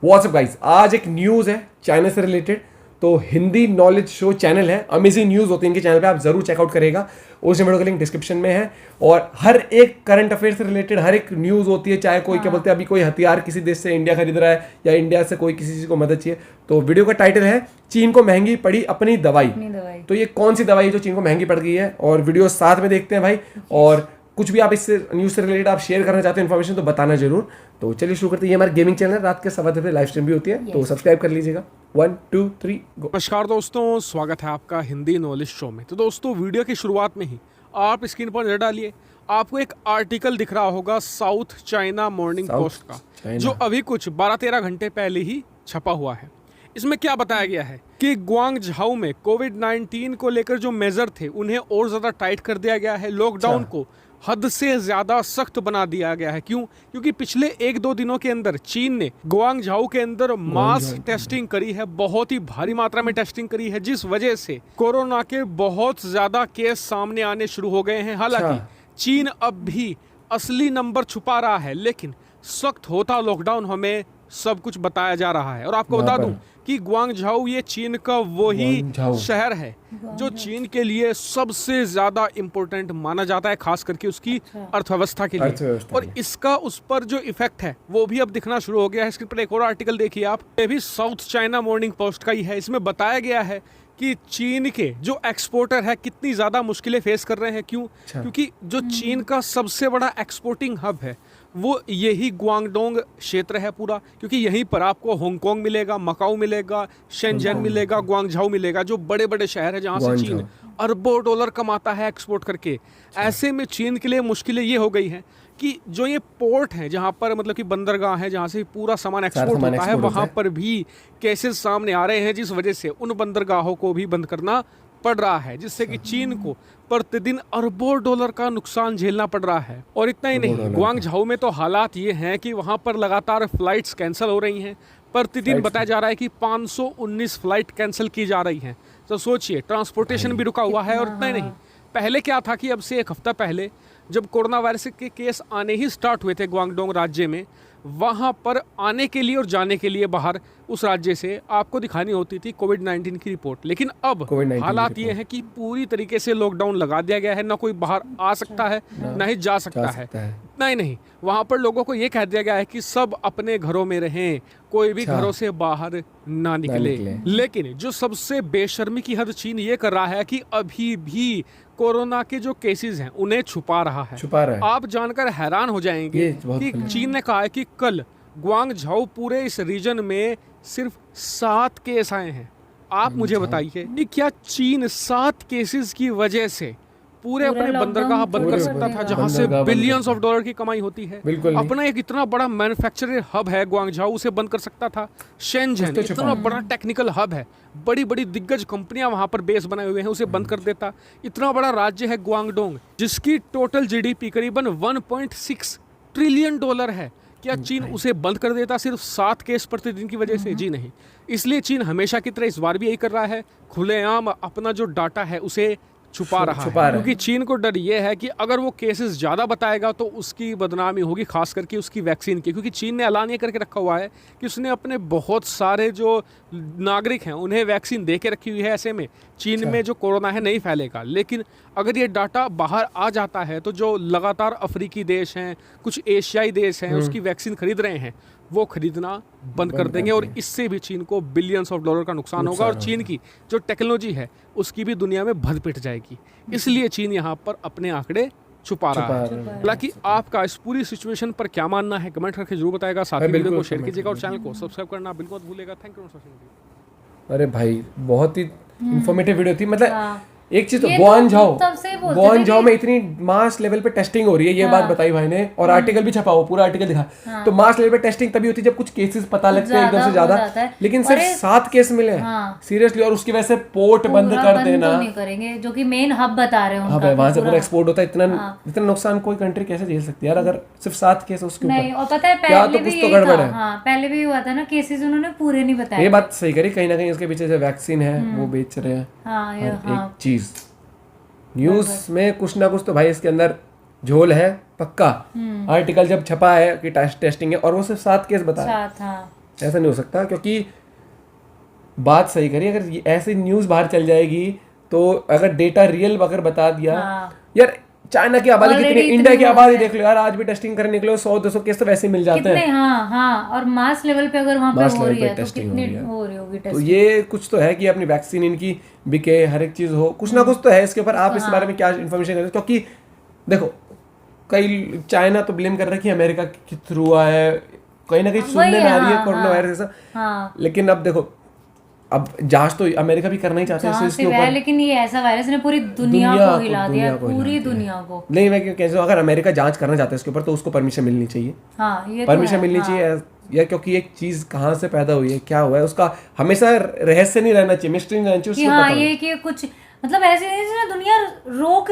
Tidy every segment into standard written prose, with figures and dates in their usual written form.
WhatsApp guys, आज एक news है चाइना से रिलेटेड। तो हिंदी नॉलेज शो चैनल है, अमेजिंग न्यूज़ होती है इनके चैनल पे, आप जरूर चेकआउट करिएगा। उस वीडियो का लिंक डिस्क्रिप्शन में है। और हर एक करंट अफेयर से रिलेटेड हर एक न्यूज़ होती है, चाहे कोई क्या बोलते हैं, अभी कोई हथियार किसी देश से इंडिया खरीद रहा है या इंडिया से कोई किसी चीज़ को मदद चाहिए। तो वीडियो का टाइटल है चीन को महंगी पड़ी अपनी दवाई। तो ये कौन सी दवाई है जो चीन को महंगी पड़ गई है, और वीडियो साथ में देखते हैं भाई। और कुछ भी आप इससे न्यूज़ से रिलेटेड आप शेयर करना चाहते हो इन्फॉर्मेशन, तो बताना जरूर। तो चलिए शुरू करते हैं। ये हमारा गेमिंग चैनल है, रात के 7:15 पे लाइव स्ट्रीम भी होती है, तो सब्सक्राइब कर लीजिएगा। 1 2 3 गो। नमस्कार दोस्तों, स्वागत है आपका हिंदी नॉलेज शो में। तो दोस्तों, वीडियो की शुरुआत में ही आप स्क्रीन पर नजर डालिए, आपको एक आर्टिकल दिख रहा होगा साउथ चाइना मॉर्निंग पोस्ट का, जो अभी कुछ 12-13 घंटे पहले ही छपा हुआ है। इसमें क्या बताया गया है कि ग्वांगझाऊ में कोविड-19 को लेकर जो मेजर थे उन्हें और ज़्यादा टाइट कर दिया गया है। लॉकडाउन को हद से ज़्यादा सख्त बना दिया गया है। क्यों? क्योंकि पिछले 1-2 दिनों के अंदर चीन ने ग्वांगझाऊ के अंदर मास टेस्टिंग करी है, बहुत ही भारी मात्रा में टेस्टिंग करी है, जिस वजह से कोरोना के बहुत ज़्यादा केस सामने आने शुरू हो गए हैं। हालांकि चीन अब भी असली नंबर छुपा रहा है, लेकिन सख्त होता लॉकडाउन हमें सब कुछ बताया जा रहा है। और आपको बता दूं कि ग्वांगझाऊ ये चीन का वही शहर है जो चीन के लिए सबसे ज्यादा इम्पोर्टेंट माना जाता है, खास करके उसकी अर्थव्यवस्था के लिए। और इसका उस पर जो इफेक्ट है वो भी अब दिखना शुरू हो गया है। स्क्रीन पर एक और आर्टिकल देखिए आप, ये भी साउथ चाइना मॉर्निंग पोस्ट का ही है। इसमें बताया गया है कि चीन के जो एक्सपोर्टर है कितनी ज़्यादा मुश्किलें फेस कर रहे हैं। क्यों? क्योंकि जो चीन का सबसे बड़ा एक्सपोर्टिंग हब है वो यही ग्वांगडोंग क्षेत्र है पूरा, क्योंकि यहीं पर आपको हांगकांग मिलेगा, मकाऊ मिलेगा, शेंजन मिलेगा, ग्वांगझाऊ मिलेगा, जो बड़े बड़े शहर है जहाँ से चीन अरबों डॉलर कमाता है एक्सपोर्ट करके। ऐसे में चीन के लिए मुश्किलें ये हो गई हैं कि जो ये पोर्ट है, जहाँ पर मतलब कि बंदरगाह है जहाँ से पूरा सामान एक्सपोर्ट होता है, वहाँ पर भी केसेस सामने आ रहे हैं, जिस वजह से उन बंदरगाहों को भी बंद करना पड़ रहा है, जिससे कि चीन को प्रतिदिन अरबों डॉलर का नुकसान झेलना पड़ रहा है। और इतना ही नहीं, ग्वांगझाऊ में तो हालात ये हैं कि वहाँ पर लगातार फ्लाइट्स कैंसिल हो रही हैं। प्रतिदिन बताया जा रहा है कि 519 फ्लाइट कैंसिल की जा रही हैं। तो सोचिए, ट्रांसपोर्टेशन भी रुका हुआ है। और इतना ही नहीं, पहले क्या था कि अब से 1 हफ्ता पहले जब कोरोना वायरस के केस आने ही स्टार्ट हुए थे ग्वांगडोंग राज्य में, वहाँ पर आने के लिए और जाने के लिए बाहर उस राज्य से आपको दिखानी होती थी कोविड-19 की रिपोर्ट। लेकिन अब हालात ये हैं कि पूरी तरीके से लॉकडाउन लगा दिया गया है, ना कोई बाहर आ सकता है ना ही जा सकता है। इतना ही नहीं, वहाँ पर लोगों को ये कह दिया गया है कि सब अपने घरों में रहें, कोई भी घरों से बाहर ना निकले। लेकिन जो सबसे बेशर्मी की हद चीन ये कर रहा है कि अभी भी कोरोना के जो केसेस हैं उन्हें छुपा रहा है। आप जानकर हैरान हो जाएंगे कि चीन ने कहा है कि कल ग्वांगझाऊ पूरे इस रीजन में सिर्फ 7 केस आए हैं। आप मुझे बताइए कि क्या चीन 7 केसेस की वजह से पूरे अपने बंदरगाह बंद कर सकता था, जहां से बिलियंस ऑफ डॉलर की कमाई होती है? अपना एक इतना बड़ा मैन्युफैक्चरिंग हब है ग्वांगझाऊ, उसे बंद कर सकता था। शेंजन इतना बड़ा टेक्निकल हब है, बड़ी बड़ी दिग्गज कंपनियां वहां पर बेस बनाए हुए हैं, उसे बंद कर देता। इतना बड़ा राज्य है ग्वांगडोंग, जिसकी टोटल जीडीपी करीबन 1.6 ट्रिलियन डॉलर है। क्या चीन उसे बंद कर देता सिर्फ 7 केस प्रतिदिन की वजह से? जी नहीं। इसलिए चीन हमेशा की तरह इस बार भी यही कर रहा है, खुलेआम अपना जो डाटा है उसे छुपा रहा है। क्योंकि चीन को डर ये है कि अगर वो केसेस ज़्यादा बताएगा तो उसकी बदनामी होगी, खास करके उसकी वैक्सीन की। क्योंकि चीन ने ऐलान ये करके रखा हुआ है कि उसने अपने बहुत सारे जो नागरिक हैं उन्हें वैक्सीन दे के रखी हुई है, ऐसे में चीन में जो कोरोना है नहीं फैलेगा। लेकिन अगर ये डाटा बाहर आ जाता है तो जो लगातार अफ्रीकी देश हैं, कुछ एशियाई देश हैं, उसकी वैक्सीन खरीद रहे हैं, वो खरीदना बंद कर देंगे। और इससे भी चीन को बिलियंस ऑफ डॉलर का नुकसान होगा, और चीन की जो टेक्नोलॉजी है उसकी भी दुनिया में भद पिट जाएगी। इसलिए चीन यहाँ पर अपने आंकड़े छुपा रहा है। हालांकि आपका इस पूरी सिचुएशन पर क्या मानना है, कमेंट करके जरूर बताएगा। साथ ही वीडियो को शेयर कीजिएगा और चैनल को सब्सक्राइब करना बिल्कुल मत भूलिएगा। Thank you. अरे भाई, बहुत ही इंफॉर्मेटिव वीडियो थी। मतलब एक चीज तो ग्वांगझाऊ में इतनी मास लेवल पे टेस्टिंग हो रही है, ये बात बताई भाई ने, और आर्टिकल भी छपा हुआ, पूरा आर्टिकल दिखा। तो मास लेवल पे टेस्टिंग तभी होती है जब कुछ केसेस पता लगते हैं एकदम से ज्यादा, लेकिन सिर्फ 7 केस मिले हैं सीरियसली। और उसकी वजह से पोर्ट बंद कर देना नहीं करेंगे, जो कि मेन हब बता रहे हैं उनका, वहां से पूरा एक्सपोर्ट होता है। इतना नुकसान कोई कंट्री कैसे झेल सकती है यार, अगर सिर्फ 7 केस उसके ऊपर? नहीं, और पता है पहले भी कुछ तो गड़बड़ है। पहले भी हुआ था ना, केसेस उन्होंने पूरे नहीं बताए। ये बात सही करी, कहीं ना कहीं उसके पीछे जो वैक्सीन है वो बेच रहे हैं। एक चीज न्यूज में कुछ ना कुछ तो भाई इसके अंदर झोल है पक्का। आर्टिकल जब छपा है कि टेस्टिंग है और वो सिर्फ 7 केस बता रहे हैं। ऐसा नहीं हो सकता, क्योंकि बात सही करी, अगर ऐसी न्यूज़ बाहर चल जाएगी तो अगर डेटा रियल अगर बता दिया, यार चाइना की आबादी कितनी, Already इंडिया की इतनी आबादी है। देख लो यार, आज भी टेस्टिंग करने के लिए 100-200 केस तो वैसे ही मिल जाते कितने, हैं। हाँ, और मास लेवल पे अगर वहां पे मास हो लेवल रही पे है तो टेस्टिंग हो कितनी रही है। हो रही होगी तो टेस्टिंग। ये कुछ तो है कि अपनी वैक्सीन इनकी बिके, हर एक चीज़ हो, कुछ ना कुछ तो है इसके ऊपर। आप इस बारे में क्या इन्फॉर्मेशन करें, क्योंकि देखो कई चाइना तो ब्लेम कर रहा है कि अमेरिका के थ्रू आया है, कहीं ना कहीं सुनने में आ रही है कोरोना वायरस जैसा। हाँ, लेकिन अब देखो, अब जांच तो अमेरिका भी करना ही चाहते हैं जहाँ इसके से वह है, ऊपर। लेकिन ये ऐसा वायरस ने पूरी दुनिया को हिला दिया, पूरी दुनिया को। नहीं, मैं क्यों कहता हूँ, अगर अमेरिका जांच करना चाहता है इसके ऊपर तो उसको परमिशन मिलनी चाहिए, हाँ, ये तो परमिशन है, मिलनी हाँ। चाहिए या, क्योंकि एक चीज कहाँ से पैदा हुई है, क्या हुआ है, उसका हमेशा रहस्य नहीं रहना चाहिए, मिस्ट्री नहीं रहनी चाहिए, कि उसको हाँ पता ये कि कुछ मतलब ऐसे नहीं जैसे ना दुनिया रोक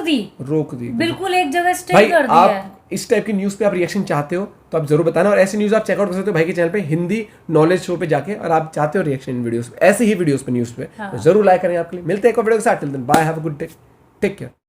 दी। बिल्कुल एक जगह स्टे भाई कर दिया है। आप इस टाइप की न्यूज़ पे आप रिएक्शन चाहते हो तो आप जरूर बताना, और ऐसी न्यूज़ आप चेकआउट कर सकते हो भाई के चैनल पे, हिंदी नॉलेज शो पे जाके, और आप चाहते हो रिएक्शन वीडियोस पे, ऐसे ही वीडियोस पे, न्यूज़ पे, तो जरूर लाइक करें आपके लिए। मिलते हैं एक और वीडियो के साथ, till then bye, have a good day, take care.